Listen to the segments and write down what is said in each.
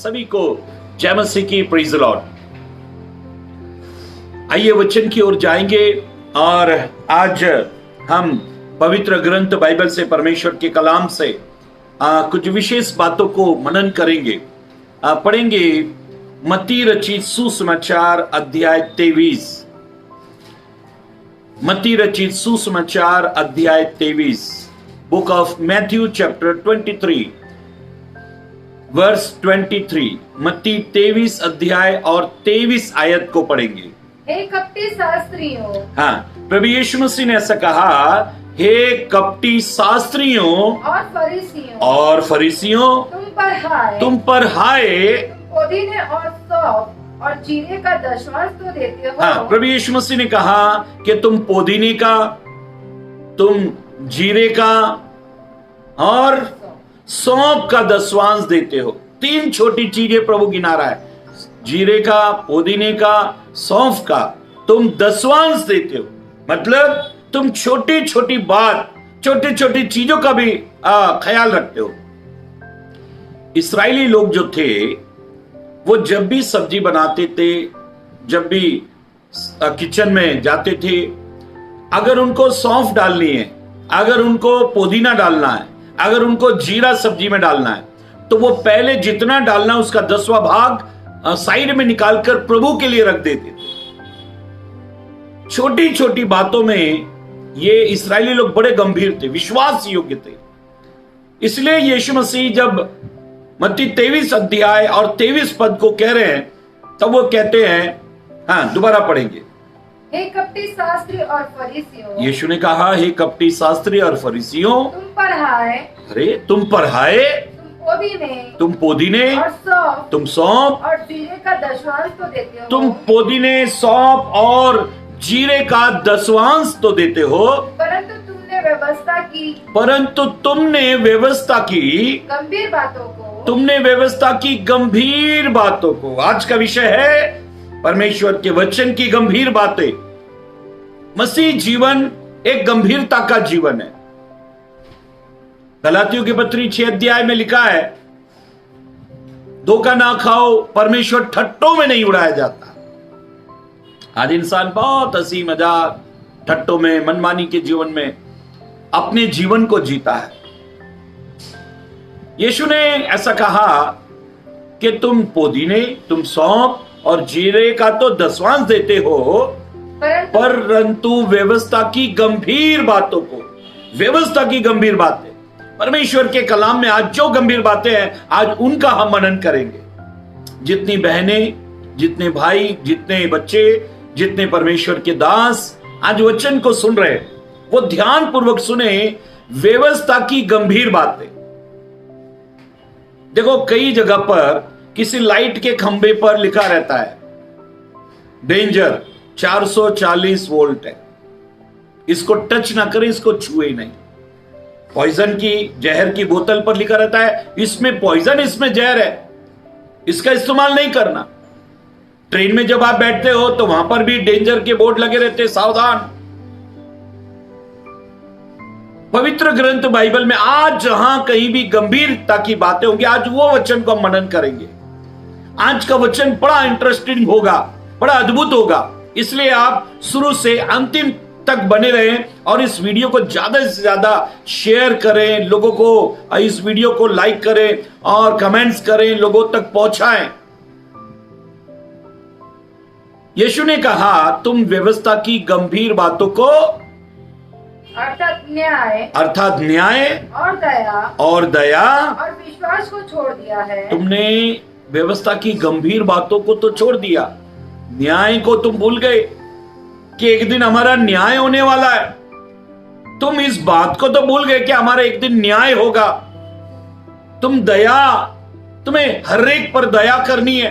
सभी को जय मसीह की, प्रेज द लॉर्ड। आइए वचन की ओर जाएंगे और आज हम पवित्र ग्रंथ बाइबल से, परमेश्वर के कलाम से कुछ विशेष बातों को मनन करेंगे। पढ़ेंगे मत्ती रचित सुसमाचार अध्याय 23। मत्ती रचित सुसमाचार अध्याय 23, book of Matthew chapter 23 verse 23। Matti 23 अध्याय और 23 आयत को पढ़ेंगे। हे कपटी शास्त्रियों, हाँ, प्रभु यीशु मसीह ने ऐसा कहा, हे कपटी शास्त्रियों और फरीसियों, तुम पर हाय, पुदीने और सौंफ और जीरे का दशवांश तो देते हो। हाँ, प्रभु यीशु मसीह ने कहा कि तुम पुदीने का, तुम जीरे का और सौंफ का दशवांश देते हो। तीन छोटी चीजें प्रभु गिना रहा है, जीरे का, पुदीने का, सौंफ का तुम दशवांश देते हो। मतलब तुम छोटी छोटी बात, छोटी छोटी चीजों का भी ख्याल रखते हो। इस्राएली लोग जो थे वो जब भी सब्जी बनाते थे, जब भी किचन में जाते थे, अगर उनको सौंफ डालनी है, अगर उनको पुदीना डालना है, अगर उनको जीरा सब्जी में डालना है, तो वो पहले जितना डालना उसका 10वां भाग साइड में निकालकर प्रभु के लिए रख देते थे। छोटी छोटी बातों में ये इस्राएली लोग बड़े गंभीर थे, विश्वास योग्य थे। इसलिए यीशु मसीह जब मत्ती 23 अध्याय और 23 पद को कह रहे हैं, तब वो कहते हैं, हाँ दोबारा पढ़ेंगे। हे कपटी शास्त्री और फरीसियों, यीशु ने कहा, हे कपटी शास्त्री और फरीसियों, तुम पर हाय, अरे तुम पर हाय, तुम पुदीने और सौंफ, तुम सौंफ और जीरे का दशवांश तो देते हो। तुम पुदीने, सौंफ और जीरे का दशवांश तो देते हो, परंतु तुमने व्यवस्था की गंभीर बातों को, तुमने व्यवस्था की गंभीर बातों को। आज का विषय है परमेश्वर के वचन की गंभीर बातें। मसीह जीवन एक गंभीरता का जीवन है। गलातियों की पत्री 6 अध्याय में लिखा है, धोखा ना खाओ, परमेश्वर ठट्टों में नहीं उड़ाया जाता। आज इंसान बहुत हंसी मजाक, ठट्टों में, मनमानी के जीवन में अपने जीवन को जीता है। यीशु ने ऐसा कहा कि तुम पुदीने, तुम सौंफ और जीरे का तो दशवांश देते हो, परंतु व्यवस्था की गंभीर बातों को, व्यवस्था की गंभीर बातें, परमेश्वर के कलाम में आज जो गंभीर बातें हैं, आज उनका हम मनन करेंगे। जितनी बहनें, जितने भाई, जितने बच्चे, जितने परमेश्वर के दास आज वचन को सुन रहे हैं, वो ध्यान पूर्वक सुने व्यवस्था की गंभीर बातें। देखो, कई जगह पर किसी लाइट के खंभे पर लिखा रहता है, डेंजर 440 वोल्ट है, इसको टच ना करें, इसको छुए नहीं। पॉइजन की, जहर की बोतल पर लिखा रहता है, इसमें पॉइजन, इसमें जहर है, इसका इस्तेमाल नहीं करना। ट्रेन में जब आप बैठते हो तो वहां पर भी डेंजर के बोर्ड लगे रहते, सावधान। पवित्र ग्रंथ बाइबल में आज जहां कहीं भी गंभीरता की बातें होंगी, आज वो वचन को हम मनन करेंगे। आज का वचन बड़ा इंटरेस्टिंग होगा, बड़ा अद्भुत होगा। इसलिए आप शुरू से अंतिम तक बने रहें और इस वीडियो को ज्यादा से ज्यादा शेयर करें, लोगों को इस वीडियो को लाइक करें और कमेंट्स करें, लोगों तक पहुंचाएं। यीशु ने कहा, तुम व्यवस्था की गंभीर बातों को, अर्थात न्याय और दया और विश्वास को छोड़ दिया है। तुमने व्यवस्था की गंभीर बातों को तो छोड़ दिया, न्याय को तुम भूल गए कि एक दिन हमारा न्याय होने वाला है। तुम इस बात को तो भूल गए कि हमारा एक दिन न्याय होगा। तुम दया, तुम्हें हर एक पर दया करनी है,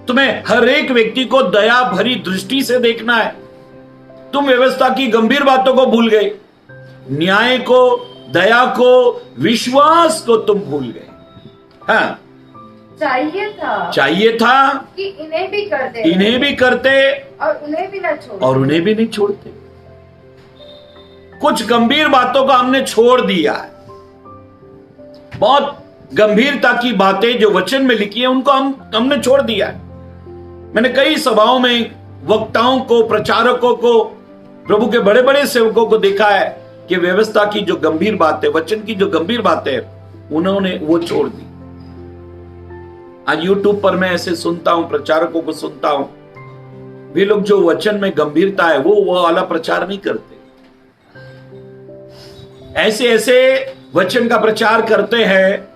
तुम्हें हर एक व्यक्ति को दया भरी दृष्टि से देखना है। तुम व्यवस्था की गंभीर बातों को भूल गए, न्याय को, दया को, विश्वास को तुम भूल गए। हाँ, चाहिए था कि इन्हें भी करते और उन्हें भी नहीं छोड़ते। कुछ गंभीर बातों को हमने छोड़ दिया है। बहुत गंभीरता की बातें जो वचन में लिखी है उनको हमने छोड़ दिया है। मैंने कई सभाओं में वक्ताओं को, प्रचारकों को, प्रभु के बड़े बड़े सेवकों को देखा है कि व्यवस्था की जो गंभीर बातें, वचन की जो गंभीर बातें, उन्होंने वो छोड़ दी। आज यूट्यूब पर मैं ऐसे सुनता हूं, प्रचारकों को सुनता हूं, वे लोग जो वचन में गंभीरता है वो वाला प्रचार नहीं करते। ऐसे ऐसे वचन का प्रचार करते हैं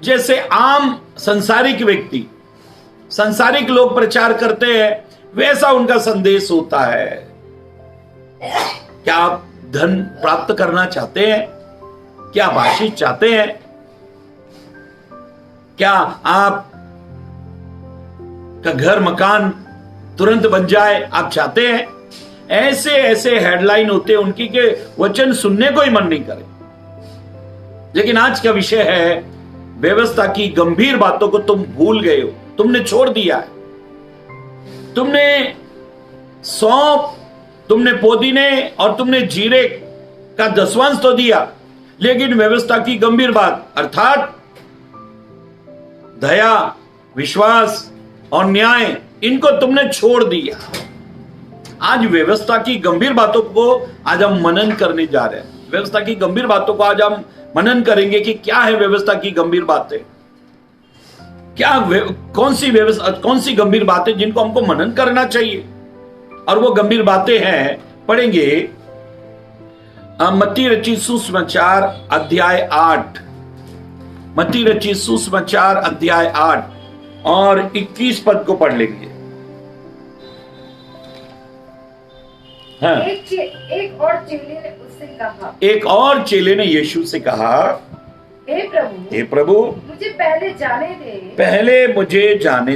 जैसे आम सांसारिक व्यक्ति, सांसारिक लोग प्रचार करते हैं, वैसा उनका संदेश होता है। क्या आप धन प्राप्त करना चाहते हैं? क्या आप आशीष चाहते हैं? क्या आप का घर मकान तुरंत बन जाए, आप चाहते हैं? ऐसे ऐसे हेडलाइन होते हैं उनकी के वचन सुनने को ही मन नहीं करे। लेकिन आज का विषय है व्यवस्था की गंभीर बातों को तुम भूल गए हो, तुमने छोड़ दिया है। तुमने सौंफ, तुमने पुदीने और तुमने जीरे का दसवांश तो दिया, लेकिन व्यवस्था की गंभीर बात अर्थात दया, विश्वास और न्याय, इनको तुमने छोड़ दिया। आज व्यवस्था की गंभीर बातों को आज हम मनन करने जा रहे हैं। व्यवस्था की गंभीर बातों को आज हम मनन करेंगे कि क्या है व्यवस्था की गंभीर बातें, क्या कौन सी गंभीर बातें जिनको हमको मनन करना चाहिए। और वो गंभीर बातें हैं, पढ़ेंगे मत्ती रचित सुसमाचार अध्याय 8, मत्ती रचित सुसमाचार अध्याय 8 और 21 पद को पढ़ लेंगे। हाँ। एक और चेले ने उससे कहा, एक और चेले ने यीशु से कहा, हे प्रभु मुझे पहले जाने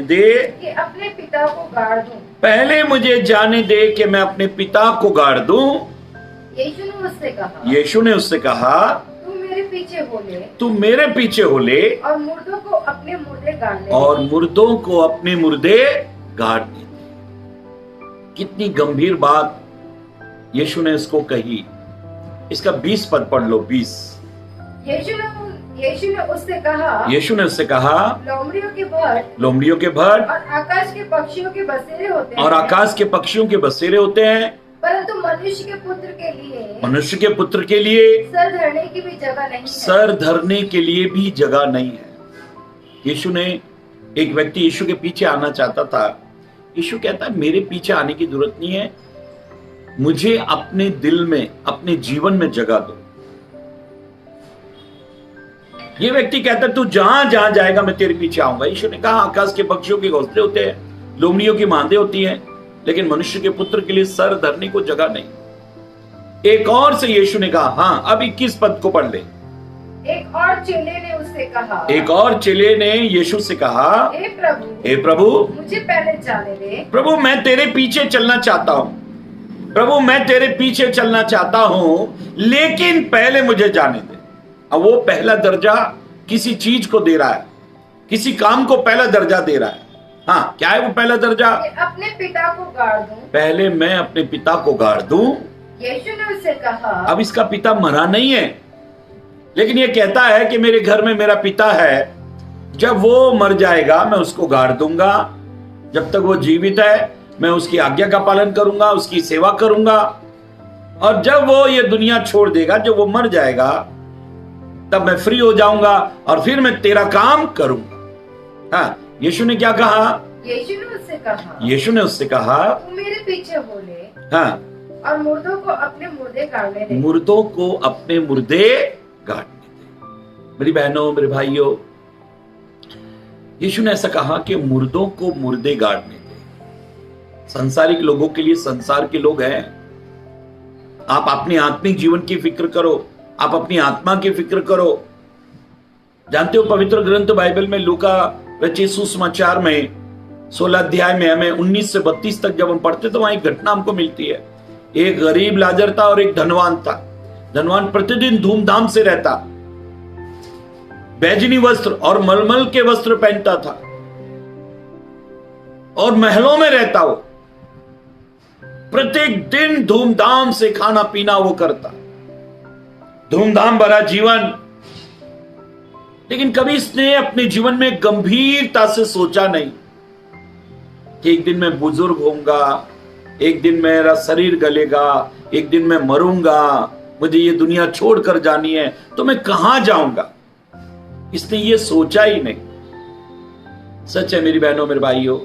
दे कि अपने पिता को गाड़ दूं। पहले मुझे जाने दे कि मैं अपने पिता को गाड़ दूं। यीशु ने उससे कहा, तू मेरे पीछे हो ले और मुर्दों को अपने मुर्दे गाड़ दे। कितनी गंभीर बात यीशु ने इसको कही। इसका 20 पद पढ़ लो। 20 यीशु ने उससे कहा, लोमड़ियों के भट्ट और आकाश के पक्षियों के बसेरे होते हैं, परंतु मनुष्य के पुत्र के लिए सर धरने की भी जगह नहीं है। यीशु ने, एक व्यक्ति यीशु के पीछे आना चाहता था। यीशु कहता है मेरे पीछे आने की जरूरत नहीं है, मुझे अपने दिल में, अपने जीवन में जगह दो। ये व्यक्ति कहता है तू जहां जहां जाएगा मैं तेरे पीछे आऊंगा। यीशु ने कहा आकाश के पक्षियों के घोंसले होते हैं, लोमड़ियों की मांदे होती हैं, लेकिन मनुष्य के पुत्र के लिए सर धरने को जगह नहीं। एक और से यीशु ने कहा, हाँ अब 21 पद को पढ़ ले। एक और चेले ने यीशु से कहा, हे प्रभु मुझे पहले जाने दे। प्रभु मैं तेरे पीछे चलना चाहता हूं, प्रभु मैं तेरे पीछे चलना चाहता हूं, लेकिन पहले मुझे जाने दे। अब वो पहला दर्जा किसी चीज को दे रहा है, किसी काम को पहला दर्जा दे रहा है। हाँ, क्या है वो पहला दर्जा? अपने पिता को गाड़ दूं। पहले मैं अपने पिता को गाड़ दूं। यीशु ने उससे कहा, अब इसका पिता मरा नहीं है, लेकिन ये कहता है कि मेरे घर में मेरा पिता है, जब वो मर जाएगा मैं उसको गाड़ दूंगा। जब तक वो जीवित है मैं उसकी आज्ञा का पालन करूंगा, उसकी सेवा करूंगा, और जब वो ये दुनिया छोड़ देगा, जब वो मर जाएगा, तब मैं फ्री हो जाऊंगा और फिर मैं तेरा काम करूंगा। हाँ, यीशु ने क्या कहा? यीशु ने उससे कहा तू मेरे पीछे हो ले, हाँ, और मुर्दों को अपने मुर्दे गाड़ने दे। मुर्दों को अपने मुर्दे गाड़ने दे। मेरी बहनों, मेरे भाइयों, यीशु ने ऐसा कहा कि मुर्दों को मुर्दे गाड़ने दे। संसारिक लोगों के लिए संसार के लोग हैं। आप अपने आत्मिक जीवन की फिक्र करो, आप अपनी आत्मा की फिक्र करो। जानते हो पवित्र ग्रंथ बाइबल में लूका रचित सुसमाचार में 16 अध्याय में हमें 19 से 32 तक जब हम पढ़ते तो वहां एक घटना हमको मिलती है। एक गरीब लाजर था और एक धनवान था। धनवान प्रतिदिन धूमधाम से रहता, बैजनी वस्त्र और मलमल के वस्त्र पहनता था और महलों में रहता। वो प्रत्येक दिन धूमधाम से खाना पीना वो करता, धूमधाम भरा जीवन। लेकिन कभी इसने अपने जीवन में गंभीरता से सोचा नहीं कि एक दिन मैं बुजुर्ग होऊंगा, एक दिन मेरा शरीर गलेगा, एक दिन मैं मरूंगा, मुझे ये दुनिया छोड़कर जानी है, तो मैं कहां जाऊंगा। इसने ये सोचा ही नहीं। सच है मेरी बहनों मेरे भाइयों,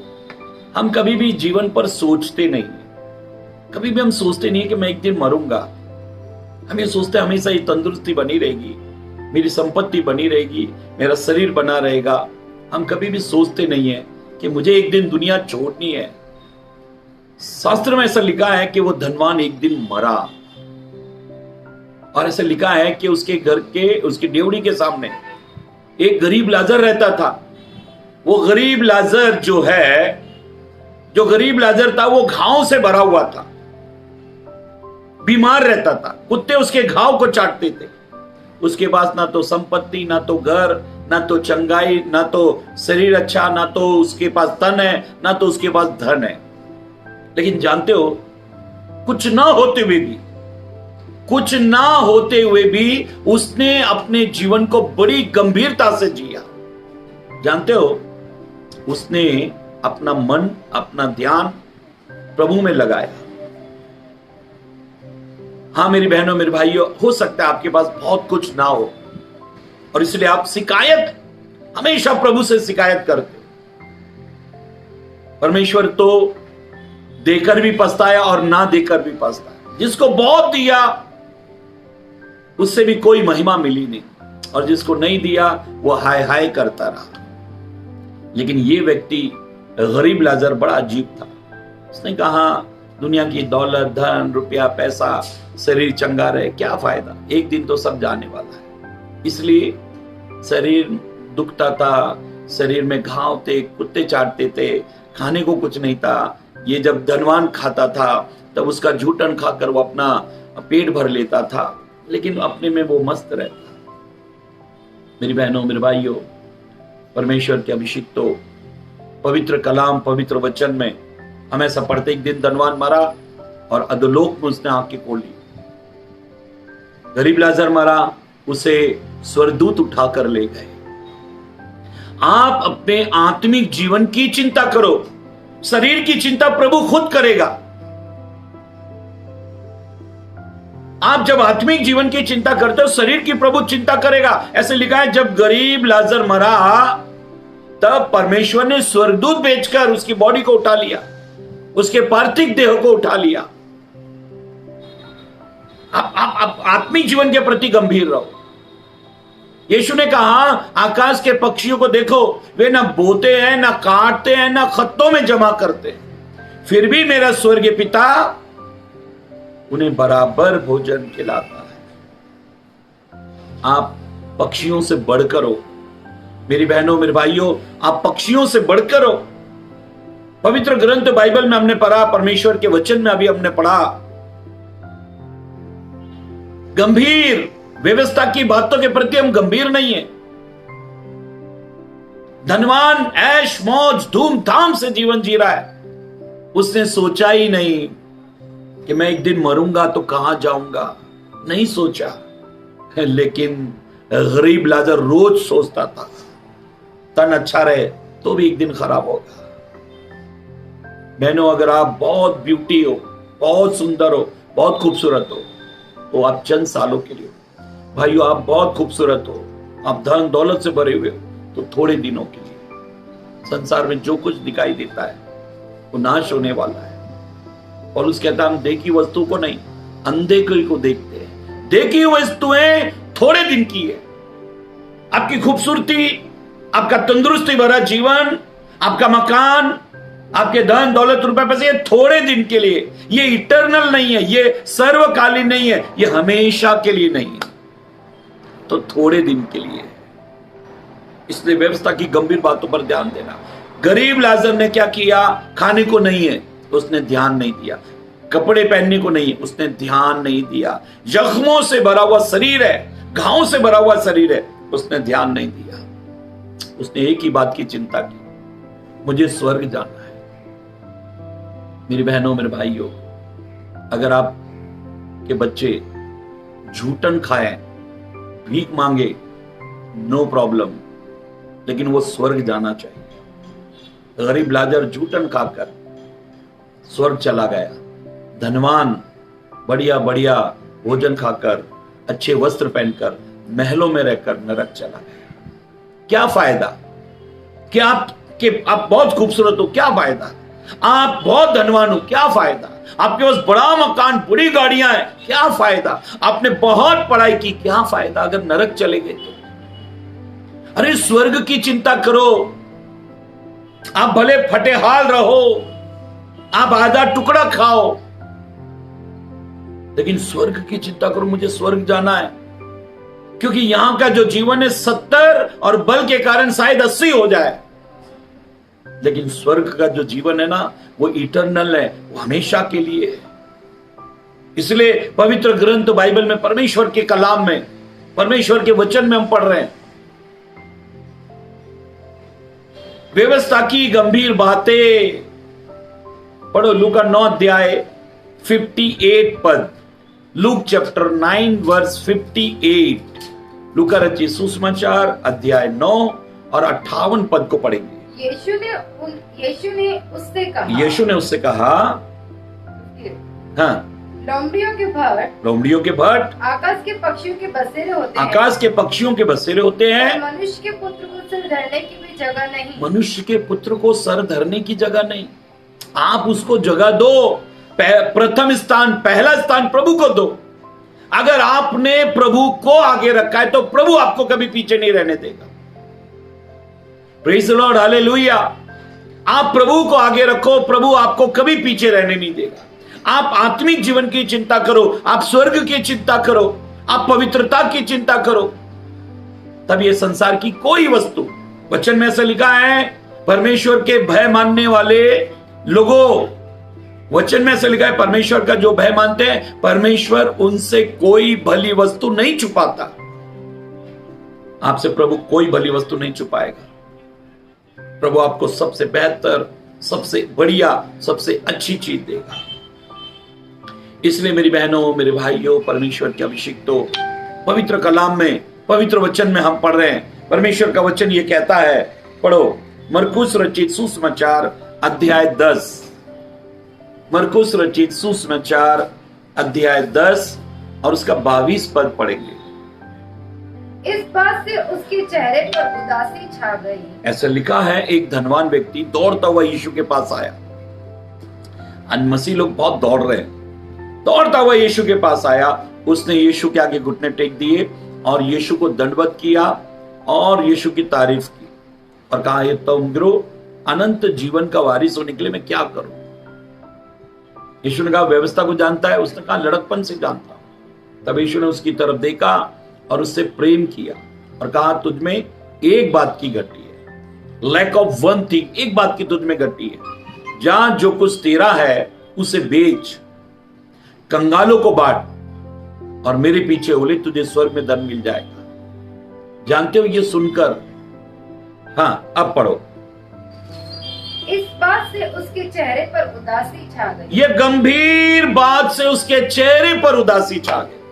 हम कभी भी जीवन पर सोचते नहीं, कभी भी हम सोचते नहीं कि मैं एक दिन मरूंगा। हम ये सोचते हैं हमेशा ये तंदुरुस्ती बनी रहेगी, मेरी संपत्ति बनी रहेगी, मेरा शरीर बना रहेगा। हम कभी भी सोचते नहीं है कि मुझे एक दिन दुनिया छोड़नी है। शास्त्र में ऐसा लिखा है कि वो धनवान एक दिन मरा, और ऐसा लिखा है कि उसके घर के, उसकी डेवड़ी के सामने एक गरीब लाजर रहता था। वो गरीब लाजर जो गरीब लाजर था वो घाव से भरा हुआ था, बीमार रहता था, कुत्ते उसके घाव को चाटते थे। उसके पास ना तो संपत्ति, ना तो घर, ना तो चंगाई, ना तो शरीर अच्छा, ना तो उसके पास तन है, ना तो उसके पास धन है। लेकिन जानते हो, कुछ ना होते हुए भी उसने अपने जीवन को बड़ी गंभीरता से जिया। जानते हो, उसने अपना मन, अपना ध्यान प्रभु में लगाया। हाँ मेरी बहनों मेरे भाइयों, हो सकता है आपके पास बहुत कुछ ना हो और इसलिए आप हमेशा प्रभु से शिकायत करते हो। परमेश्वर तो देकर भी पछताया और ना देकर भी पछताया। जिसको बहुत दिया उससे भी कोई महिमा मिली नहीं, और जिसको नहीं दिया वो हाय हाय करता रहा। लेकिन ये व्यक्ति गरीब लाजर बड़ा अजीब था। उसने कहा दुनिया की दौलत, धन, रुपया, पैसा, शरीर चंगा रहे, क्या फायदा, एक दिन तो सब जाने वाला है। इसलिए शरीर दुखता था, शरीर में घाव थे, कुत्ते चाटते थे, खाने को कुछ नहीं था। ये जब धनवान खाता था तब उसका झूठन खाकर वो अपना पेट भर लेता था, लेकिन अपने में वो मस्त रहता। मेरी बहनों मेरे भाइयों, परमेश्वर के अभिषिक्तों, पवित्र कलाम, पवित्र वचन में हम ऐसा पढ़ते, एक दिन धनवान मरा और अधोलोक में उसने आंखें खोली। गरीब लाजर मरा, उसे स्वर्गदूत उठाकर ले गए। आप अपने आत्मिक जीवन की चिंता करो, शरीर की चिंता प्रभु खुद करेगा। आप जब आत्मिक जीवन की चिंता करते हो, शरीर की प्रभु चिंता करेगा। ऐसे लिखा है, जब गरीब लाजर मरा तब परमेश्वर ने स्वर्गदूत भेजकर उसकी बॉडी को उठा लिया, उसके पार्थिव देह को उठा लिया। आप आत्मिक जीवन के प्रति गंभीर रहो। यीशु ने कहा, आकाश के पक्षियों को देखो, वे ना बोते हैं, ना काटते हैं, ना खत्तों में जमा करते हैं, फिर भी मेरा स्वर्गीय पिता उन्हें बराबर भोजन खिलाता है। आप पक्षियों से बढ़कर हो मेरी बहनों मेरे भाइयों, आप पक्षियों से बढ़कर हो। पवित्र ग्रंथ बाइबल में हमने पढ़ा, परमेश्वर के वचन में अभी हमने पढ़ा, गंभीर व्यवस्था की बातों के प्रति हम गंभीर नहीं है। धनवान ऐश मौज धूमधाम से जीवन जी रहा है, उसने सोचा ही नहीं कि मैं एक दिन मरूंगा तो कहां जाऊंगा, नहीं सोचा। लेकिन गरीब लाजर रोज सोचता था, तन अच्छा रहे तो भी एक दिन खराब होगा। बहनों, अगर आप बहुत ब्यूटी हो, बहुत सुंदर हो, बहुत खूबसूरत हो, तो आप चंद सालों के लिए हो। भाइयों, आप बहुत खूबसूरत हो, आप धन दौलत से भरे हुए हो, तो थोड़े दिनों के लिए। संसार में जो कुछ दिखाई देता है वो नाश होने वाला है। और उसके कहता, हम देखी वस्तु को नहीं, अनदेखी को देखते हैं। देखी वस्तुएं थोड़े दिन की है। आपकी खूबसूरती, आपका तंदुरुस्ती भरा जीवन, आपका मकान, आपके धन दौलत रुपए पैसे, ये थोड़े दिन के लिए, ये इटर्नल नहीं है, ये सर्वकालीन नहीं है, ये हमेशा के लिए नहीं है, तो थोड़े दिन के लिए। इसलिए व्यवस्था की गंभीर बातों पर ध्यान देना। गरीब लाजर ने क्या किया? खाने को नहीं है, उसने ध्यान नहीं दिया। कपड़े पहनने को नहीं है, उसने ध्यान नहीं दिया। जख्मों से भरा हुआ शरीर है, घावों से भरा हुआ शरीर है, उसने ध्यान नहीं दिया। उसने एक ही बात की चिंता की, मुझे स्वर्ग जाना है। मेरी बहनों मेरे भाइयों, अगर आप के बच्चे झूठन खाएं, भीख मांगे, नो प्रॉब्लम, लेकिन वो स्वर्ग जाना चाहिए। गरीब लाजर जूठन खाकर स्वर्ग चला गया, धनवान बढ़िया बढ़िया भोजन खाकर, अच्छे वस्त्र पहनकर, महलों में रहकर नरक चला गया। क्या फायदा कि आप बहुत खूबसूरत हो, क्या फायदा? आप बहुत धनवान हो, क्या फायदा? आपके पास बड़ा मकान, बड़ी गाड़ियां हैं, क्या फायदा? आपने बहुत पढ़ाई की, क्या फायदा अगर नरक चले गए तो? अरे स्वर्ग की चिंता करो। आप भले फटेहाल रहो, आप आधा टुकड़ा खाओ, लेकिन स्वर्ग की चिंता करो। मुझे स्वर्ग जाना है, क्योंकि यहां का जो जीवन है 70 और बल के कारण शायद 80 हो जाए, लेकिन स्वर्ग का जो जीवन है ना, वो इटर्नल है, वो हमेशा के लिए है। इसलिए पवित्र ग्रंथ बाइबल में, परमेश्वर के कलाम में, परमेश्वर के वचन में हम पढ़ रहे हैं, व्यवस्था की गंभीर बातें पढ़ो। लूका 9 अध्याय 58 पद, लूक चैप्टर 9 वर्स 58। लूका रचित सुसमाचार अध्याय 9 और 58 पद को पढ़ेंगे। यीशु ने उससे कहा, हाँ, लोमड़ियों के भट्ट आकाश के पक्षियों के बसेरे होते हैं। आकाश के पक्षियों के बसेरे होते हैं। मनुष्य के पुत्र को सर धरने की भी जगह नहीं। मनुष्य के पुत्र को सर धरने की जगह नहीं। आप उसको जगह दो। प्रथम स्थान, पहला स्थान प्रभु को दो। अगर आपने प्रभु को आगे रखा है तो प्रभु आपको कभी पीछे नहीं रहने देगा। Praise the Lord, hallelujah. आप प्रभु को आगे रखो, प्रभु आपको कभी पीछे रहने नहीं देगा। आप आत्मिक जीवन की चिंता करो, आप स्वर्ग की चिंता करो, आप पवित्रता की चिंता करो, तब ये संसार की कोई वस्तु, वचन में ऐसा लिखा है, परमेश्वर के भय मानने वाले लोगों, वचन में ऐसा लिखा है, परमेश्वर का जो भय मानते हैं, परमेश्वर उनसे कोई भली वस्तु नहीं छुपाता। आपसे प्रभु कोई भली वस्तु नहीं छुपाएगा। प्रभु आपको सबसे बेहतर, सबसे बढ़िया, सबसे अच्छी चीज देगा। इसलिए मेरी बहनों, मेरे भाइयों, परमेश्वर के अभिषिक्तों, पवित्र कलाम में, पवित्र वचन में हम पढ़ रहे हैं। परमेश्वर का वचन ये कहता है, पढ़ो, मरकुस रचित सुसमाचार अध्याय 10, मरकुस रचित सुसमाचार अध्याय 10 और उसका 22 पद पढ़ेंगे। इस बात से उसके चेहरे पर उदासी छा गई। ऐसा लिखा है, एक धनवान व्यक्ति दौड़ता हुआ यीशु के पास आया। अनमसीह लोग बहुत दौड़ रहे हैं। दौड़ता हुआ यीशु के पास आया, उसने यीशु के आगे घुटने टेक दिए और यीशु को दंडवत किया और यीशु की तारीफ की और कहा, ये तुम गिरो अनंत जीवन का वारिस होने के लिए मैं क्या करूं? यीशु ने कहा, व्यवस्था को जानता है? उसने कहा, लड़कपन से जानता हूं। तब यीशु ने उसकी तरफ देखा और उससे प्रेम किया और कहा, तुझ में एक बात की घटी है, लैक ऑफ वन थिंग, एक बात की तुझ में घटी है। जहां जो कुछ तेरा है उसे बेच, कंगालों को बांट और मेरे पीछे हो ले, तुझे स्वर्ग में धन मिल जाएगा। जानते हो ये सुनकर? हाँ, अब पढ़ो। इस बात से उसके चेहरे पर उदासी छा गई। ये गंभीर बात से उसके चेहरे पर उदासी छा गई।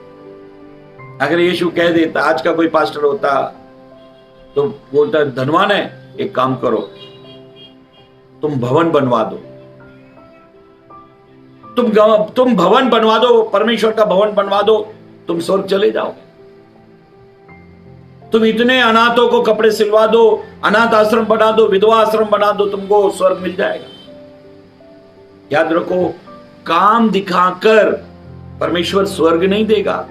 अगर यीशु कह देता, आज का कोई पास्टर होता तो बोलता, धनवान है, एक काम करो, तुम भवन बनवा दो, तुम भवन बनवा दो, परमेश्वर का भवन बनवा दो, तुम स्वर्ग चले जाओगे। तुम इतने अनाथों को कपड़े सिलवा दो, अनाथ आश्रम बना दो, विधवा आश्रम बना दो, तुमको स्वर्ग मिल जाएगा। याद रखो, काम दिखाकर परमेश्वर स्वर्ग नहीं देगा,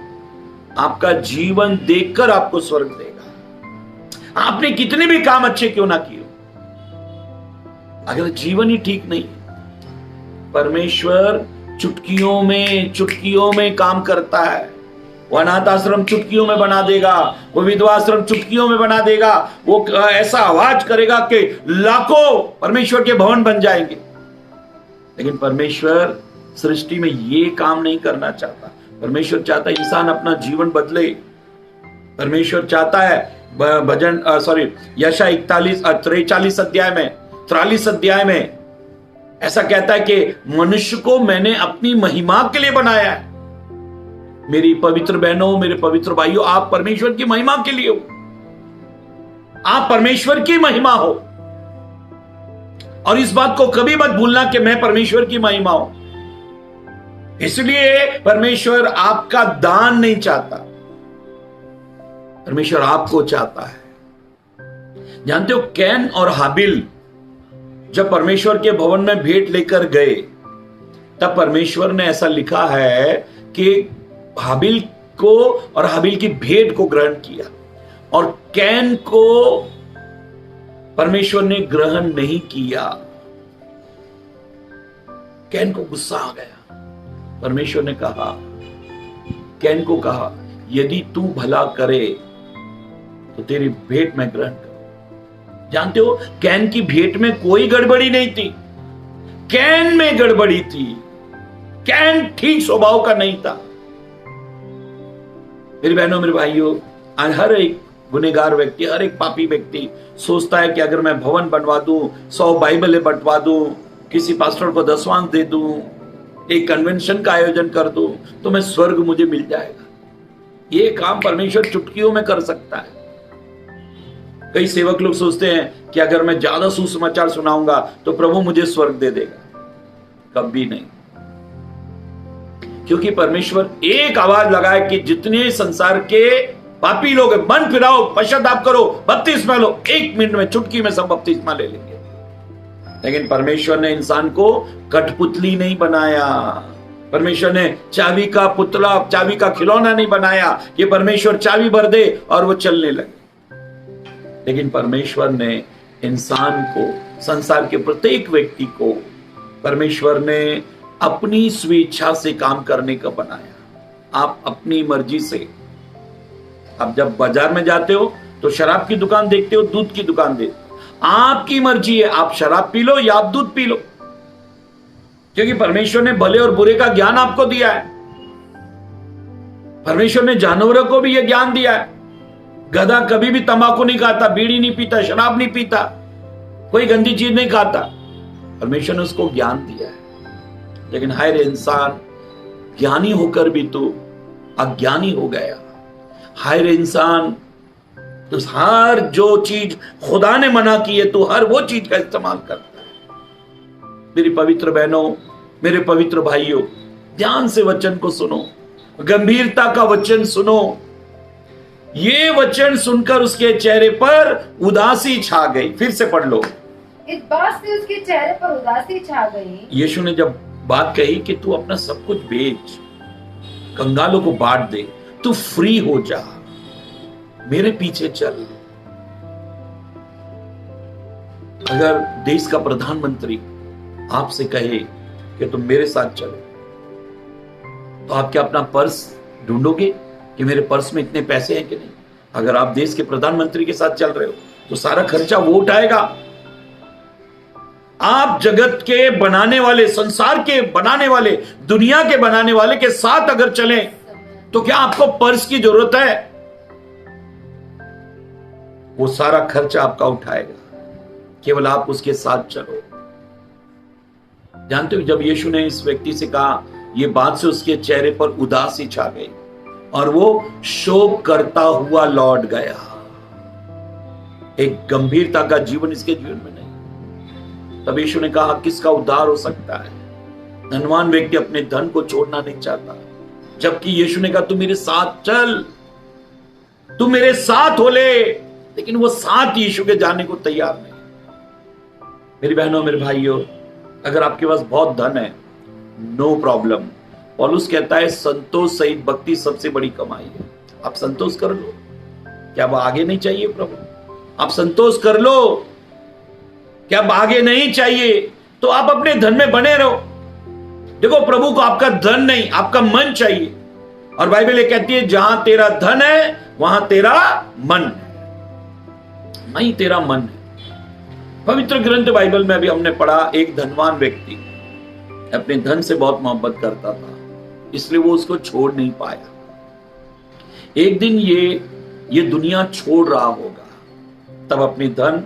आपका जीवन देखकर आपको स्वर्ग देगा। आपने कितने भी काम अच्छे क्यों ना किए, अगर जीवन ही ठीक नहीं, परमेश्वर चुटकियों में काम करता है। वो अनाथ आश्रम चुटकियों में बना देगा, वो विधवा आश्रम चुटकियों में बना देगा, वो ऐसा आवाज करेगा कि लाखों परमेश्वर के भवन बन जाएंगे। लेकिन परमेश्वर सृष्टि में ये काम नहीं करना चाहता। परमेश्वर चाहता है इंसान अपना जीवन बदले। परमेश्वर चाहता है यशा 43 अध्याय में ऐसा कहता है कि मनुष्य को मैंने अपनी महिमा के लिए बनाया है। मेरी पवित्र बहनों, मेरे पवित्र भाइयों, आप परमेश्वर की महिमा के लिए हो। आप परमेश्वर की महिमा हो। और इस बात को कभी मत भूलना कि मैं परमेश्वर की महिमा हूं। इसलिए परमेश्वर आपका दान नहीं चाहता, परमेश्वर आपको चाहता है। जानते हो, कैन और हाबिल जब परमेश्वर के भवन में भेंट लेकर गए, तब परमेश्वर ने ऐसा लिखा है कि हाबिल को और हाबिल की भेंट को ग्रहण किया, और कैन को परमेश्वर ने ग्रहण नहीं किया। कैन को गुस्सा आ गया। परमेश्वर ने कहा, कैन को कहा, यदि तू भला करे तो तेरी भेंट में ग्रहण कर। जानते हो, कैन की भेंट में कोई गड़बड़ी नहीं थी, कैन में गड़बड़ी थी। कैन ठीक स्वभाव का नहीं था। मेरी बहनों, मेरे भाइयों, आज हर एक गुनहगार व्यक्ति, हर एक पापी व्यक्ति सोचता है कि अगर मैं भवन बनवा दूं, 100 बाइबलें बंटवा दूं, किसी पास्टर को दसवांश दे दूं, एक कन्वेंशन का आयोजन कर दूं, तो मैं स्वर्ग मुझे मिल जाएगा। ये काम परमेश्वर चुटकियों में कर सकता है। कई सेवक लोग सोचते हैं कि अगर मैं ज्यादा सुसमाचार सुनाऊंगा तो प्रभु मुझे स्वर्ग दे देगा। कभी नहीं, क्योंकि परमेश्वर एक आवाज लगाए कि जितने संसार के पापी लोग हैं, मन फिराओ, पश्चाताप करो, बपतिस्मा लो। 1 मिनट में, चुटकी में सब बपतिस्मा ले लेंगे। लेकिन परमेश्वर ने इंसान को कठपुतली नहीं बनाया। परमेश्वर ने चाबी का पुतला, चाबी का खिलौना नहीं बनाया कि परमेश्वर चाबी भर दे और वो चलने लगे। लेकिन परमेश्वर ने इंसान को, संसार के प्रत्येक व्यक्ति को परमेश्वर ने अपनी स्वेच्छा से काम करने का बनाया। आप अपनी मर्जी से, आप जब बाजार में जाते हो तो शराब की दुकान देखते हो, दूध की दुकान देखते हो, आपकी मर्जी है, आप शराब पी लो या आप दूध पी लो, क्योंकि परमेश्वर ने भले और बुरे का ज्ञान आपको दिया है। परमेश्वर ने जानवरों को भी यह ज्ञान दिया है। गधा कभी भी तंबाकू नहीं खाता, बीड़ी नहीं पीता, शराब नहीं पीता, कोई गंदी चीज नहीं खाता। परमेश्वर ने उसको ज्ञान दिया है। लेकिन हाय रे इंसान, ज्ञानी होकर भी तू अज्ञानी हो गया। हाय रे इंसान, तो हर जो चीज खुदा ने मना की है, तो हर वो चीज का इस्तेमाल करता है। मेरी पवित्र बहनों, मेरे पवित्र भाइयों, ध्यान से वचन को सुनो, गंभीरता का वचन सुनो। ये वचन सुनकर उसके चेहरे पर उदासी छा गई। फिर से पढ़ लो। इस बात से उसके चेहरे पर उदासी छा गई। यीशु ने जब बात कही कि तू अपना सब कुछ बेच, कंगालों को बांट दे, तू फ्री हो जा, मेरे पीछे चल। अगर देश का प्रधानमंत्री आपसे कहे कि तुम मेरे साथ चलो, तो आप क्या अपना पर्स ढूंढोगे कि मेरे पर्स में इतने पैसे हैं कि नहीं? अगर आप देश के प्रधानमंत्री के साथ चल रहे हो तो सारा खर्चा वो उठाएगा। आप जगत के बनाने वाले, संसार के बनाने वाले, दुनिया के बनाने वाले के साथ अगर चलें तो क्या आपको पर्स की जरूरत है? वो सारा खर्चा आपका उठाएगा, केवल आप उसके साथ चलो। जानते हो, जब यीशु ने इस व्यक्ति से कहा, ये बात से उसके चेहरे पर उदासी छा गई और वो शोक करता हुआ लौट गया। एक गंभीरता का जीवन इसके जीवन में नहीं। तब यीशु ने कहा, किसका उद्धार हो सकता है? धनवान व्यक्ति अपने धन को छोड़ना नहीं चाहता, जबकि यीशु ने कहा, तू मेरे साथ चल, तू मेरे साथ हो ले। लेकिन वो साथ यीशु के जाने को तैयार नहीं। मेरी बहनों, मेरे भाइयों, अगर आपके पास बहुत धन है, नो प्रॉब्लम। पौलुस कहता है, संतोष सहित भक्ति सबसे बड़ी कमाई है। आप संतोष कर लो। क्या अब आगे नहीं चाहिए प्रभु? आप संतोष कर लो। क्या अब आगे नहीं चाहिए? तो आप अपने धन में बने रहो। देखो, प्रभु को आपका धन नहीं, आपका मन चाहिए। और बाइबल ये कहती है, जहां तेरा धन है वहां तेरा मन है। नहीं, तेरा मन है। पवित्र ग्रंथ बाइबल में अभी हमने पढ़ा, एक धनवान व्यक्ति अपने धन से बहुत मोहब्बत करता था, इसलिए वो उसको छोड़ नहीं पाया। एक दिन ये दुनिया छोड़ रहा होगा, तब अपनी धन,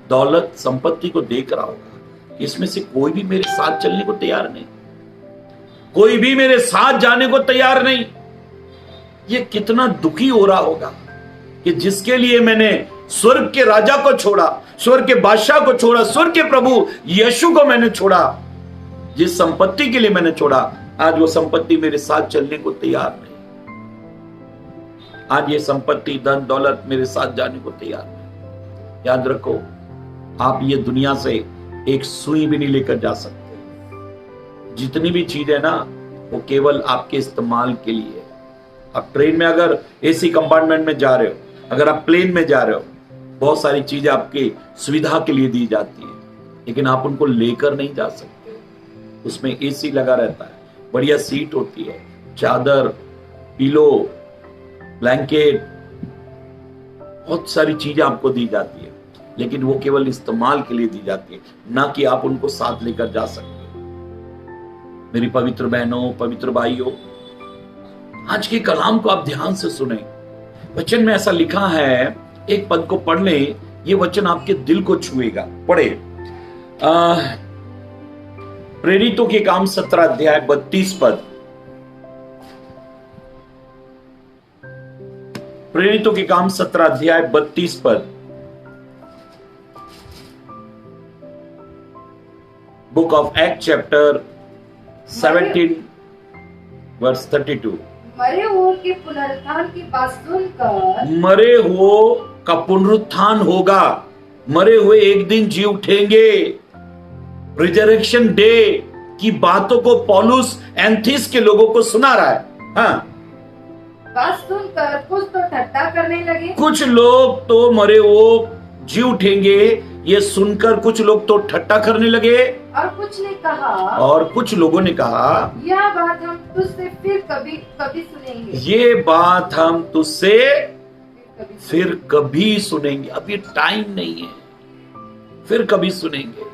दौलत, संपत्ति को देख रहा होगा, इसमें से कोई भी मेरे साथ चलने को तैयार नहीं, कोई भी मेरे साथ जाने को तैयार नहीं। ये कितना दुखी हो रहा होगा कि जिसके लिए मैंने स्वर्ग के राजा को छोड़ा, स्वर्ग के बादशाह को छोड़ा, स्वर्ग के प्रभु यीशु को मैंने छोड़ा, जिस संपत्ति के लिए मैंने छोड़ा, आज वो संपत्ति मेरे साथ चलने को तैयार नहीं। आज ये संपत्ति, धन दौलत मेरे साथ जाने को तैयार नहीं। याद रखो, आप ये दुनिया से एक सुई भी नहीं लेकर जा सकते। जितनी भी चीज है ना, वो केवल आपके इस्तेमाल के लिए है। आप ट्रेन में अगर एसी कंपार्टमेंट में जा रहे हो, अगर आप प्लेन में जा रहे हो, बहुत सारी चीजें आपकी सुविधा के लिए दी जाती है, लेकिन आप उनको लेकर नहीं जा सकते। उसमें एसी लगा रहता है, बढ़िया सीट होती है, चादर, पिलो, ब्लैंकेट, बहुत सारी चीजें आपको दी जाती है, लेकिन वो केवल इस्तेमाल के लिए दी जाती है, ना कि आप उनको साथ लेकर जा सकते। मेरी पवित्र बहनों, पवित्र भाइयों, आज के कलाम को आप ध्यान से सुने। वचन में ऐसा लिखा है, एक पद को पढ़ लें, ये वचन आपके दिल को छुएगा। पढ़े प्रेरितों के काम 17 अध्याय 32 पद। प्रेरितों के काम 17 अध्याय 32 पद। Book of act chapter 17 verse 32। मरे हुओं के पुनरुत्थान की बात सुनकर, मरे हुओं का पुनरुत्थान होगा, मरे हुए एक दिन जी उठेंगे, रिजरेक्शन डे की बातों को पौलुस एंथिस के लोगों को सुना रहा है। हाँ, बात सुनकर कुछ तो ठट्टा करने लगे। कुछ लोग तो मरे वो जी उठेंगे, ये सुनकर कुछ लोग तो ठट्टा करने लगे, और कुछ ने कहा, और कुछ लोगों ने कहा, यह बात हम तुझसे फिर कभी सुनेंगे। ये बात हम तुझसे फिर कभी सुनेंगे। अब ये टाइम नहीं है, फिर कभी सुनेंगे।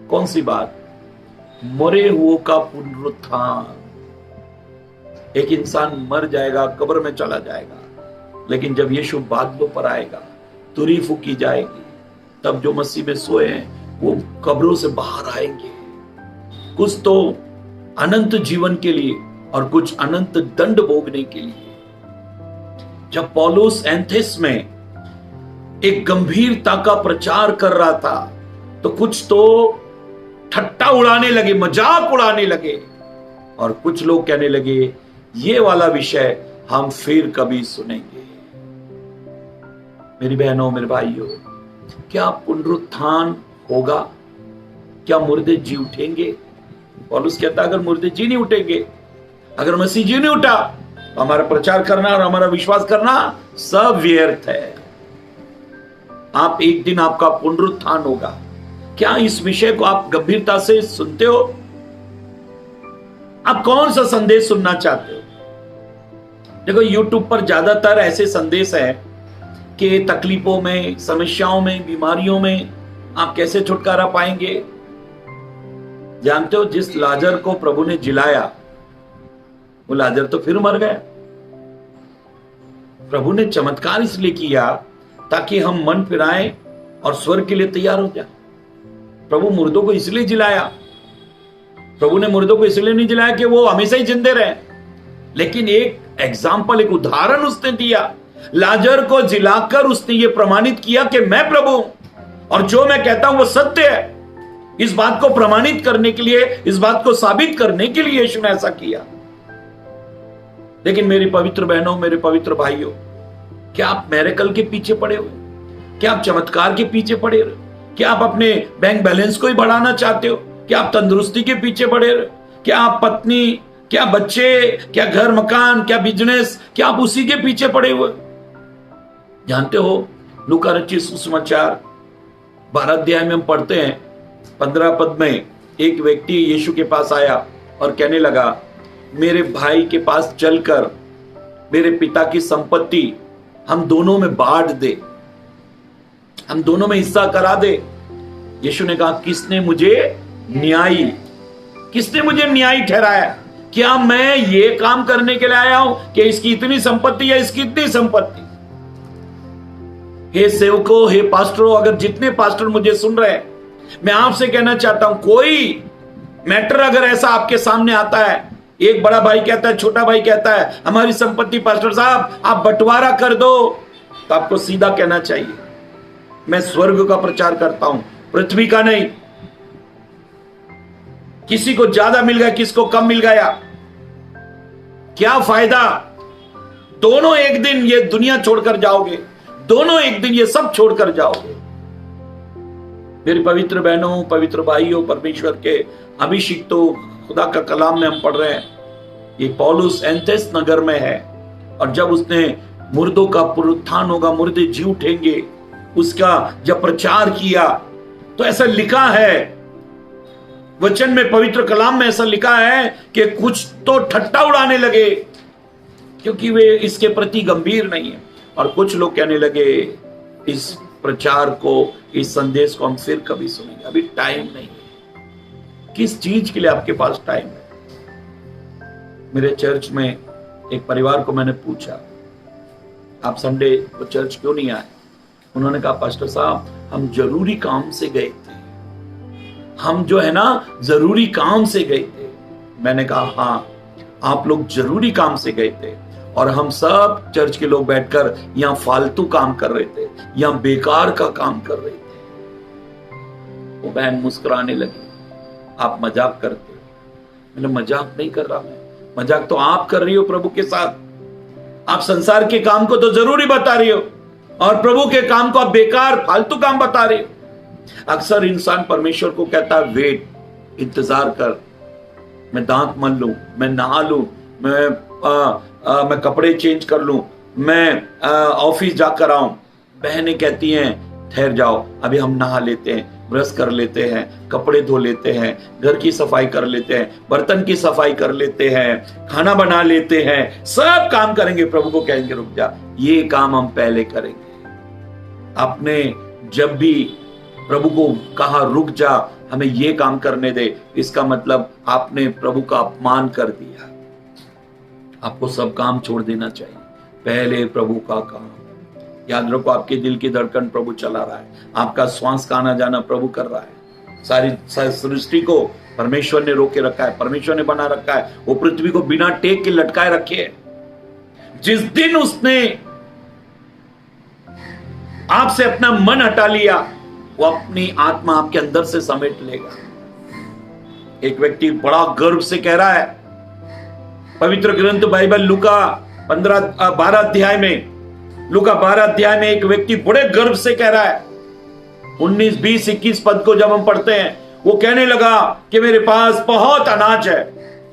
कौन सी बात? मरे हुओं का पुनरुत्थान। एक इंसान मर जाएगा, कब्र में चला जाएगा, लेकिन जब यीशु बादलों पर आएगा, तुरी फूकी जाएगी, तब जो मसीह में सोए हैं वो कब्रों से बाहर आएंगे। कुछ तो अनंत जीवन के लिए और कुछ अनंत दंड भोगने के लिए। जब पौलुस एंथिस में एक गंभीरता का प्रचार कर रहा था, तो कुछ तो ठट्टा उड़ाने लगे, मजाक उड़ाने लगे, और कुछ लोग कहने लगे, ये वाला विषय हम फिर कभी सुनेंगे। मेरी बहनों, मेरे भाइयों, क्या पुनरुत्थान होगा? क्या मुर्दे जी उठेंगे? पौलुस कहता, अगर मुर्दे जी नहीं उठेंगे, अगर मसीह जी नहीं उठा, तो हमारा प्रचार करना और हमारा विश्वास करना सब व्यर्थ है। आप एक दिन आपका पुनरुत्थान होगा। क्या इस विषय को आप गंभीरता से सुनते हो? आप कौन सा संदेश सुनना चाहते हो? देखो, YouTube पर ज्यादातर ऐसे संदेश हैं कि तकलीफों में, समस्याओं में, बीमारियों में आप कैसे छुटकारा पाएंगे। जानते हो, जिस लाजर को प्रभु ने जिलाया, वो लाजर तो फिर मर गया। प्रभु ने चमत्कार इसलिए किया ताकि हम मन फिराएं और स्वर्ग के लिए तैयार हो जाए। प्रभु मुर्दों को इसलिए जिलाया। प्रभु ने मुर्दों को इसलिए नहीं जिलाया कि वो हमेशा ही जिंदे रहे, लेकिन एक एग्जाम्पल, एक उदाहरण उसने दिया। लाजर को जिलाकर उसने ये प्रमाणित किया कि मैं प्रभु हूं और जो मैं कहता हूं वो सत्य है। इस बात को प्रमाणित करने के लिए, इस बात को साबित करने के लिए यीशु ने ऐसा किया। लेकिन मेरी पवित्र बहनों, मेरे पवित्र भाइयों, क्या आप मिरेकल के पीछे पड़े हुए? क्या आप चमत्कार के पीछे पड़े हुए? क्या आप अपने बैंक बैलेंस को ही बढ़ाना चाहते हो? क्या आप तंदुरुस्ती के पीछे पड़े हुए? क्या आप पत्नी, क्या बच्चे, क्या घर मकान, क्या बिजनेस, क्या आप उसी के पीछे पड़े हुए? जानते हो, लूका रचित सुसमाचार 12 अध्याय में हम पढ़ते हैं, 15 पद में एक व्यक्ति यीशु के पास आया और कहने लगा, मेरे भाई के पास चलकर मेरे पिता की संपत्ति हम दोनों में बांट दे, हम दोनों में हिस्सा करा दे। यीशु ने कहा, किसने मुझे न्यायी ठहराया? क्या मैं ये काम करने के लिए आया हूं कि इसकी इतनी संपत्ति या इसकी इतनी संपत्ति? हे सेवकों, हे पास्टरों, अगर जितने पास्टर मुझे सुन रहे हैं, मैं आपसे कहना चाहता हूं, कोई मैटर अगर ऐसा आपके सामने आता है, एक बड़ा भाई कहता है, छोटा भाई कहता है, हमारी संपत्ति पास्टर साहब आप बंटवारा कर दो, तो आपको सीधा कहना चाहिए, मैं स्वर्ग का प्रचार करता हूं, पृथ्वी का नहीं। किसी को ज्यादा मिल गया, किसको कम मिल गया, क्या फायदा? दोनों एक दिन ये दुनिया छोड़कर जाओगे, दोनों एक दिन ये सब छोड़कर जाओगे। मेरी पवित्र बहनों, पवित्र भाइयों, परमेश्वर के अभिषिक्तों, खुदा का कलाम में हम पढ़ रहे हैं, ये पौलुस एथेंस नगर में है, और जब उसने मुर्दों का पुनरुत्थान होगा, मुर्दे जी उठेंगे, उसका जब प्रचार किया, तो ऐसा लिखा है वचन में, पवित्र कलाम में ऐसा लिखा है कि कुछ तो ठट्टा उड़ाने लगे, क्योंकि वे इसके प्रति गंभीर नहीं है। और कुछ लोग कहने लगे, इस प्रचार को, इस संदेश को हम फिर कभी सुनेंगे, अभी टाइम नहीं है। किस चीज के लिए आपके पास टाइम है? मेरे चर्च में एक परिवार को मैंने पूछा, आप संडे को चर्च क्यों नहीं आए? उन्होंने कहा, पास्टर साहब, हम जरूरी काम से गए थे, हम जो है ना जरूरी काम से गए थे। मैंने कहा, हाँ, आप लोग जरूरी काम से गए थे, और हम सब चर्च के लोग बैठकर यहां फालतू काम कर रहे थे, यहां बेकार का काम कर रहे थे। वो बहन मुस्कुराने लगी, आप मजाक करते हो। मैंने मजाक नहीं कर रहा, मैं मजाक तो आप कर रही हो प्रभु के साथ। आप संसार के काम को तो जरूरी बता रही हो, और प्रभु के काम को आप बेकार फालतू काम बता रहे हो। अक्सर इंसान परमेश्वर को कहता है, वेट, इंतजार कर, मैं दांत मल लूं, मैं नहा लूं, मैं कपड़े चेंज कर लूं, मैं ऑफिस जाकर आऊं। बहनें कहती हैं, ठहर जाओ, अभी हम नहा लेते हैं, ब्रश कर लेते हैं, कपड़े धो लेते हैं, घर की सफाई कर लेते हैं, बर्तन की सफाई कर लेते हैं, खाना बना लेते हैं, सब काम करेंगे। प्रभु को कहेंगे, रुक जा, ये काम हम पहले करेंगे। आपने जब भी प्रभु को कहा, रुक जा, हमें ये काम करने दे, इसका मतलब आपने प्रभु का अपमान कर दिया। आपको सब काम छोड़ देना चाहिए, पहले प्रभु का काम। याद रखो, आपके दिल की धड़कन प्रभु चला रहा है, आपका श्वास का आना जाना प्रभु कर रहा है। सारी सृष्टि को परमेश्वर ने रोके रखा है, परमेश्वर ने बना रखा है। वो पृथ्वी को बिना टेक के लटकाए रखे है। जिस दिन उसने आपसे अपना मन हटा लिया, वो अपनी आत्मा आपके अंदर से समेट लेगा। एक व्यक्ति बड़ा गर्व से कह रहा है, पवित्र ग्रंथ बाइबल लूका 12 अध्याय में, लूका 12 अध्याय में एक व्यक्ति बड़े गर्व से कह रहा है, 19, 20, 21 पद को जब हम पढ़ते हैं, वो कहने लगा कि मेरे पास बहुत अनाज है,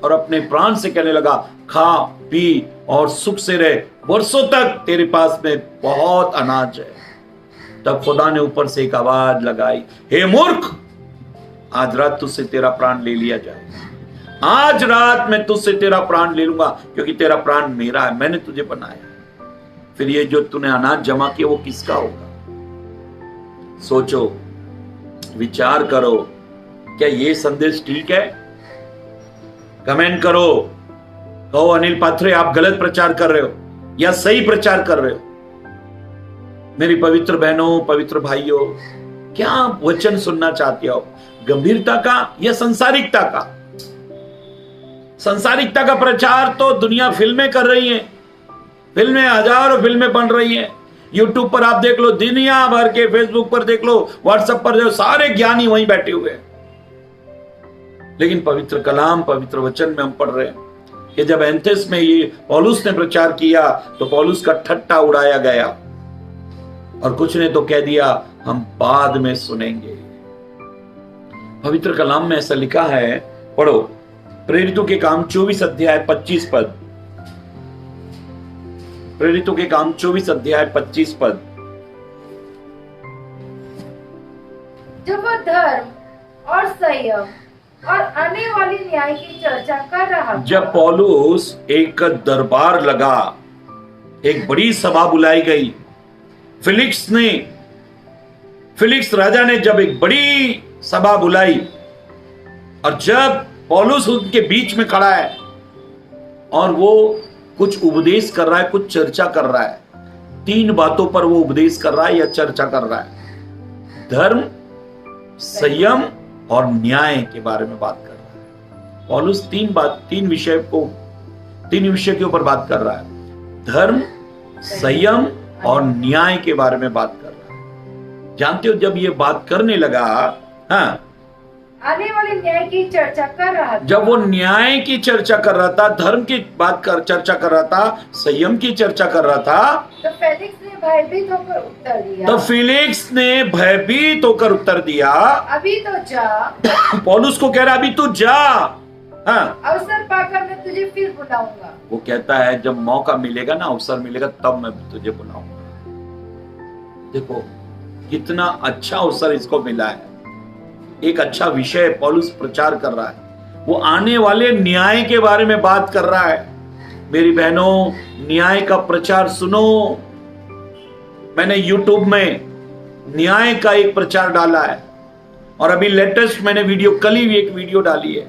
और अपने प्राण से कहने लगा, खा पी और सुख से रहे, वर्षों तक तेरे पास में बहुत अनाज है। तब खुदा ने ऊपर से एक आवाज लगाई, हे मूर्ख, आज रात तुझसे तेरा प्राण ले लिया जाएगा। आज रात मैं तुझसे तेरा प्राण ले लूंगा, क्योंकि तेरा प्राण मेरा है, मैंने तुझे बनाया। फिर ये जो तूने अनाज जमा किया वो किसका होगा? सोचो, विचार करो, क्या ये संदेश ठीक है? कमेंट करो, कहो अनिल पात्रे आप गलत प्रचार कर रहे हो या सही प्रचार कर रहे हो। मेरी पवित्र बहनों, पवित्र भाइयों, क्या वचन सुनना चाहते हो? गंभीरता का या संसारिकता का? संसारिकता का प्रचार तो दुनिया फिल्में कर रही है, फिल्में, हजारों फिल्में बन रही हैं। यूट्यूब पर आप देख लो, दुनिया भर के, फेसबुक पर देख लो, व्हाट्सएप पर जो सारे ज्ञानी वहीं बैठे हुए हैं। लेकिन पवित्र कलाम, पवित्र वचन में हम पढ़ रहे हैं कि जब एथेंस में ये पौलुस ने प्रचार किया, तो पौलुस का ठट्टा उड़ाया गया, और कुछ ने तो कह दिया हम बाद में सुनेंगे। पवित्र कलाम में ऐसा लिखा है, पढ़ो, प्रेरितों के काम 24 अध्याय 25 पद। प्रेरितों के काम 24 अध्याय 25 पद। जब वह धर्म और संयम और आने वाली न्याय की चर्चा कर रहा था, जब पौलुस एक दरबार लगा, एक बड़ी सभा बुलाई गई, फिलिक्स राजा ने जब एक बड़ी सभा बुलाई, और जब पौलुस उनके बीच में खड़ा है और वो कुछ उपदेश कर रहा है, कुछ चर्चा कर रहा है, 3 बातों पर वो उपदेश कर रहा है या चर्चा कर रहा है। धर्म, संयम और न्याय के बारे में बात कर रहा है। पौलुस 3 विषय के ऊपर बात कर रहा है। धर्म, संयम और न्याय के बारे में बात कर रहा है। जानते हो, जब ये बात करने लगा, हाँ, आने वाले न्याय की चर्चा कर रहा था, जब वो न्याय की चर्चा कर रहा था, धर्म की चर्चा कर रहा था, संयम की चर्चा कर रहा था, तो फेलिक्स ने भयभीत होकर उत्तर दिया। तो फेलिक्स ने भयभीत होकर उत्तर दिया, अभी तो जा। पौलुस को कह रहा, अभी तू जा, हाँ, अवसर पाकर मैं तुझे फिर बुलाऊंगा। वो कहता है जब मौका मिलेगा ना, अवसर मिलेगा, तब मैं तुझे बुलाऊंगा। देखो कितना अच्छा अवसर इसको मिला है, एक अच्छा विषय पौलुस प्रचार कर रहा है। वो आने वाले न्याय के बारे में बात कर रहा है। मेरी बहनों, न्याय का प्रचार सुनो। मैंने YouTube में न्याय का एक प्रचार डाला है, और अभी लेटेस्ट मैंने वीडियो, कल ही एक वीडियो डाली है,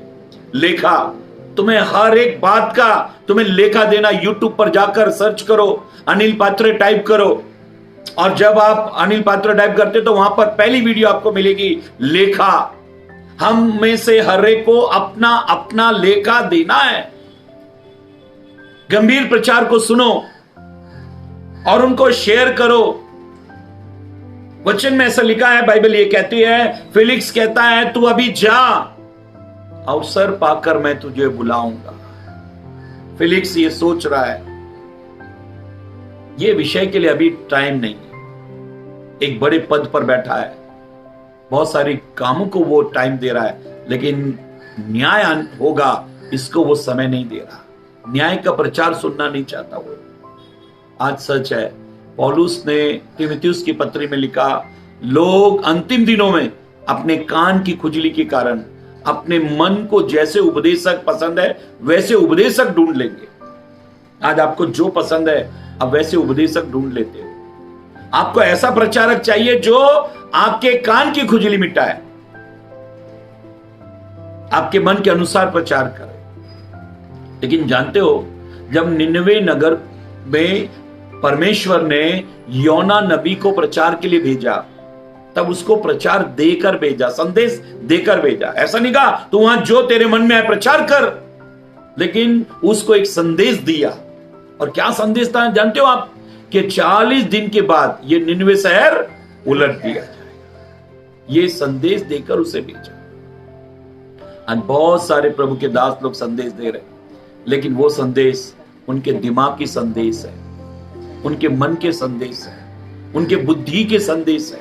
लेखा। तुम्हें हर एक बात का तुम्हें लेखा देना। YouTube पर जाकर सर्च करो, अनिल पात्रे टाइप करो, और जब आप अनिल पात्रे टाइप करते तो वहां पर पहली वीडियो आपको मिलेगी, लेखा। हम में से हर एक को अपना अपना लेखा देना है। गंभीर प्रचार को सुनो और उनको शेयर करो। वचन में ऐसा लिखा है, बाइबल ये कहती है, फेलिक्स कहता है तू अभी जा, अवसर पाकर मैं तुझे बुलाऊंगा। फेलिक्स ये सोच रहा है, ये विषय के लिए अभी टाइम नहीं है। एक बड़े पद पर बैठा है, बहुत सारे कामों को वो टाइम दे रहा है, लेकिन न्याय होगा इसको वो समय नहीं दे रहा। न्याय का प्रचार सुनना नहीं चाहता वो। आज सच है, पौलुस ने तीमुथियुस की पत्री में लिखा, लोग अंतिम दिनों में अपने कान की खुजली के कारण अपने मन को जैसे उपदेशक पसंद है वैसे उपदेशक ढूंढ लेंगे। आज आपको जो पसंद है अब वैसे उपदेशक ढूंढ लेते हो। आपको ऐसा प्रचारक चाहिए जो आपके कान की खुजली मिटाए, आपके मन के अनुसार प्रचार करे। लेकिन जानते हो, जब निनवे नगर में परमेश्वर ने योना नबी को प्रचार के लिए भेजा, तब उसको प्रचार देकर भेजा, संदेश देकर भेजा। ऐसा नहीं कहा तू वहां जो तेरे मन में है प्रचार कर, लेकिन उसको एक संदेश दिया। और क्या संदेश था जानते हो आप? कि 40 दिन के बाद ये निनवे शहर उलट दिया जाएगा। ये संदेश देकर उसे भेजा। आज बहुत सारे प्रभु के दास लोग संदेश दे रहे, लेकिन वो संदेश उनके दिमाग की संदेश है, उनके मन के संदेश है, उनके बुद्धि के संदेश है,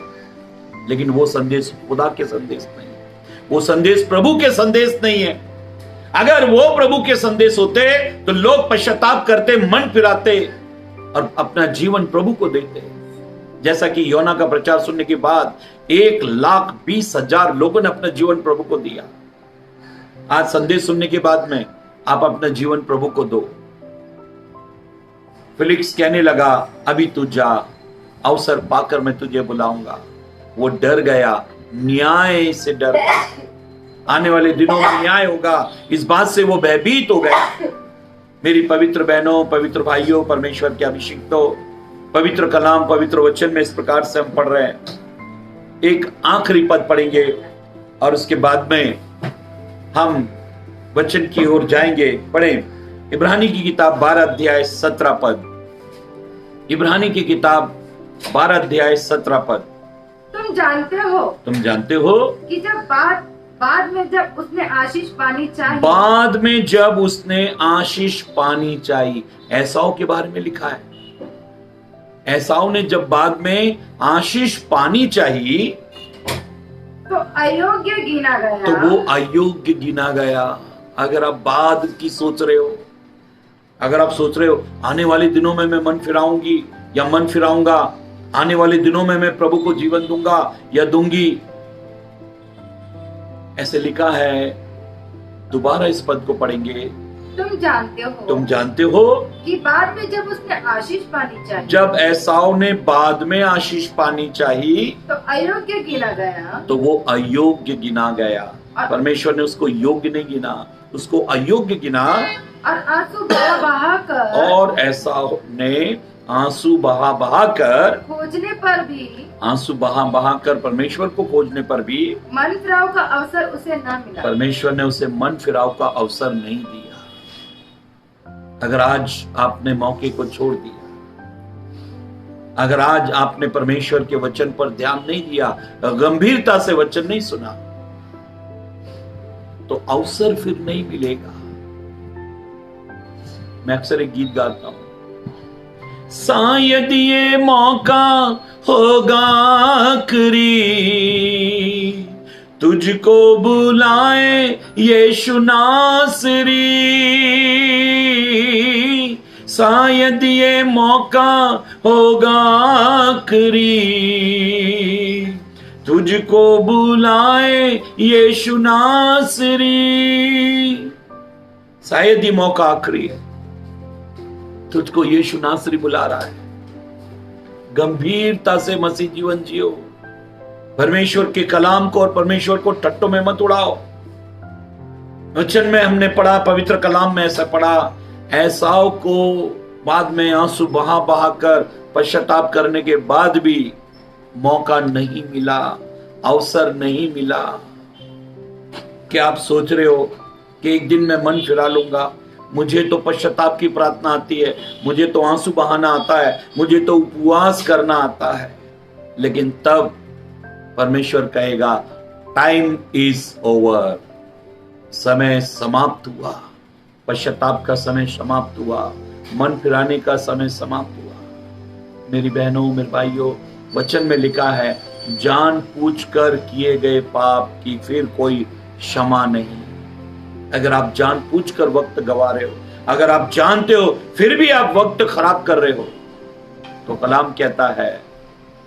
लेकिन वो संदेश खुदा के संदेश नहीं है, वो संदेश प्रभु के संदेश नहीं है। अगर वो प्रभु के संदेश होते तो लोग पश्चाताप करते, मन फिराते और अपना जीवन प्रभु को देते। जैसा कि योना का प्रचार सुनने के बाद 1,20,000 लोगों ने अपना जीवन प्रभु को दिया। आज संदेश सुनने के बाद में आप अपना जीवन प्रभु को दो। फेलिक्स कहने लगा, अभी तू जा, अवसर पाकर मैं तुझे बुलाऊंगा। वो डर गया, न्याय से डर गया। आने वाले दिनों में न्याय होगा, इस बात से वो भयभीत हो गया। मेरी पवित्र बहनों, पवित्र भाइयों, परमेश्वर के अभिषिक्तों, पवित्र कलाम, पवित्र वचन में इस प्रकार से हम पढ़ रहे हैं। एक आखिरी पद पढ़ेंगे और उसके बाद में हम वचन की ओर जाएंगे। पढ़ें इब्रानी की किताब 12 अध्याय 17 पद। इब्रानी की किताब 12 अध्याय 17 पद। तुम जानते हो कि जब बाद में जब उसने आशीष पानी चाहिए, बाद में जब उसने आशीष पानी चाहिए, एसाव के बारे में लिखा है। एसाव ने जब बाद में आशीष पानी चाहिए तो अयोग्य गिना गया, तो वो अयोग्य गिना गया। अगर आप बाद की सोच रहे हो, अगर आप सोच रहे हो आने वाले दिनों में मैं मन फिराऊंगी या मन फिराऊंगा, आने वाले दिनों में मैं प्रभु को जीवन दूंगा या दूंगी, ऐसे लिखा है। दोबारा इस पद को पढ़ेंगे। तुम जानते हो कि बाद में जब उसने आशीष पानी चाहिए, जब एसाव ने बाद में आशीष पानी चाहिए तो अयोग्य गिना गया, तो वो अयोग्य गिना गया। परमेश्वर ने उसको योग्य नहीं गिना, उसको अयोग्य गिना। और आंसू बहा कर, और एसाव ने आंसू बहा कर खोजने पर भी, आंसू बहा कर परमेश्वर को खोजने पर भी मन फिराव का अवसर उसे न मिला। परमेश्वर ने उसे मन फिराव का अवसर नहीं दिया। अगर आज आपने मौके को छोड़ दिया, अगर आज आपने परमेश्वर के वचन पर ध्यान नहीं दिया, गंभीरता से वचन नहीं सुना, तो अवसर फिर नहीं मिलेगा। मैं अक्सर एक गीत गाता हूं, शायद ये मौका होगा आखिरी, तुझको बुलाए यीशु नासरी, शायद ये मौका होगा आखिरी, तुझको बुलाए यीशु नासरी। शायद ये मौका आखिरी है, तुझको यीशु नासरी बुला रहा है। गंभीरता से मसीह जीवन जियो। परमेश्वर के कलाम को और परमेश्वर को टट्टों में मत उड़ाओ। वचन में हमने पढ़ा, पवित्र कलाम में ऐसा पढ़ा, एसाव को बाद में आंसू बहा बहा कर पश्चाताप करने के बाद भी मौका नहीं मिला, अवसर नहीं मिला। क्या आप सोच रहे हो कि एक दिन मैं मन फिरा लूंगा? मुझे तो पश्चाताप की प्रार्थना आती है, मुझे तो आंसू बहाना आता है, मुझे तो उपवास करना आता है, लेकिन तब परमेश्वर कहेगा टाइम इज ओवर, समय समाप्त हुआ, पश्चाताप का समय समाप्त हुआ, मन फिराने का समय समाप्त हुआ। मेरी बहनों, मेरे भाइयों, वचन में लिखा है जान पूछकर किए गए पाप की फिर कोई क्षमा नहीं। अगर आप जानबूझकर वक्त गवा रहे हो, अगर आप जानते हो फिर भी आप वक्त खराब कर रहे हो, तो कलाम कहता है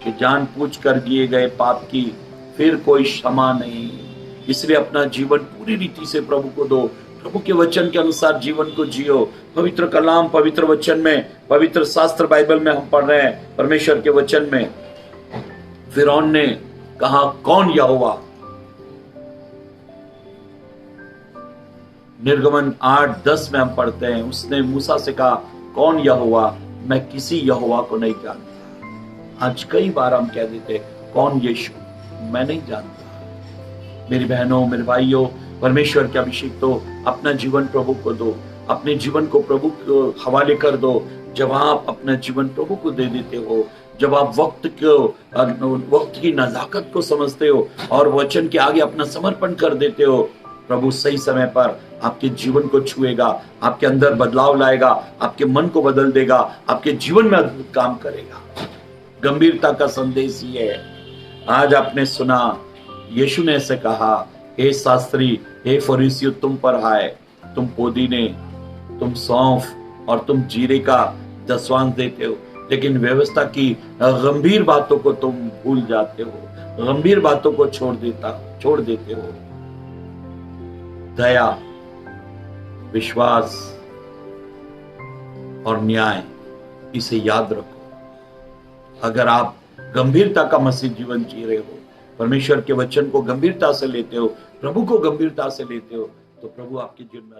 कि जानबूझकर किए गए पाप की फिर कोई क्षमा नहीं। इसलिए अपना जीवन पूरी रीति से प्रभु को दो, प्रभु के वचन के अनुसार जीवन को जियो। पवित्र कलाम, पवित्र वचन में, पवित्र शास्त्र बाइबल में हम पढ़ रहे हैं, परमेश्वर के वचन में फिरौन ने कहा कौन यहोवा? निर्गमन 8:10 में हम पढ़ते हैं, उसने मूसा से कहा कौन यहोवा? मैं किसी यहोवा को नहीं जानता। आज कई बार हम कह देते कौन यीशु? मैं नहीं जानता। मेरी बहनों, मेरे भाइयों, परमेश्वर के अभिषेक तो अपना जीवन प्रभु को दो, अपने जीवन को प्रभु को हवाले कर दो। जब आप अपना जीवन प्रभु को दे देते हो, जब आप वक्त की नजाकत को समझते हो और वचन के आगे अपना समर्पण कर देते हो, प्रभु सही समय पर आपके जीवन को छुएगा, आपके अंदर बदलाव लाएगा, आपके मन को बदल देगा, आपके जीवन में अद्भुत काम करेगा। गंभीरता का संदेश ये है। आज आपने सुना, यीशु ने ऐसे कहा, हे शास्त्री, हे फरीसियों, तुम पर हाय, तुम पुदीने, तुम सौंफ और तुम जीरे का दसवांश देते हो, लेकिन व्यवस्था की गंभीर बातों को तुम भूल जाते हो, गंभीर बातों को छोड़ देते हो। दया, विश्वास और न्याय, इसे याद रखो। अगर आप गंभीरता का मसीह जीवन जी रहे हो, परमेश्वर के वचन को गंभीरता से लेते हो, प्रभु को गंभीरता से लेते हो, तो प्रभु आपके जीवन में